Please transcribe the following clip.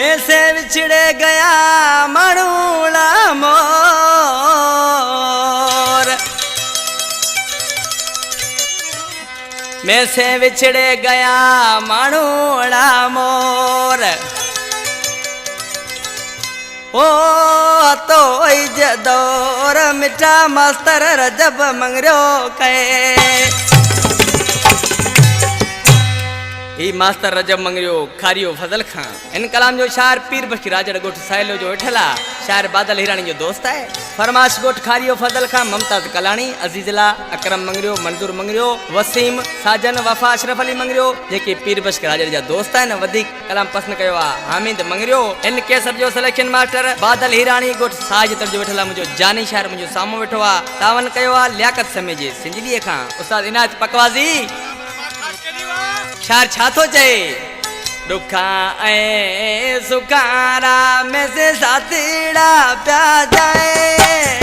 मैं से विछड़े गया मणूला मोर, मैं से विछड़े गया मणूला मोर। ओ तो जदोर मिठा मास्तर रजब मंगरो कहे, ही मास्तर रजब मंगरियो खारियो फजल खां। इन कलाम जो शायर पीर बख्श राजड़ गोठ साइलो जो वेठला शायर बादल हिरानी जो दोस्त है। फरमाश गोठ खारियो फजल खां, ममताज कलाणी, अजीजला, अकरम मंगरियो, मंजूर मंगरियो, वसीम, साजन, वफा, अशरफ अली मंगरियो जेके पीर बख्श राजड़ जा दोस्त है न वधिक कलाम पसंद कयो आ। हामिद मंगरियो इन केसर जो सिलेक्शन मास्टर बादल हिरानी गोठ साज तर जो वेठला मुजो जानी शायर मुजो सामो वेठो आ। तावन कयो आ लियाकत समेजे सिंजली खां उस्ताद इनायत पकवाजी। शार छा थो चए, दुखा ऐं सुखारा में से साथीड़ा प्या जाए,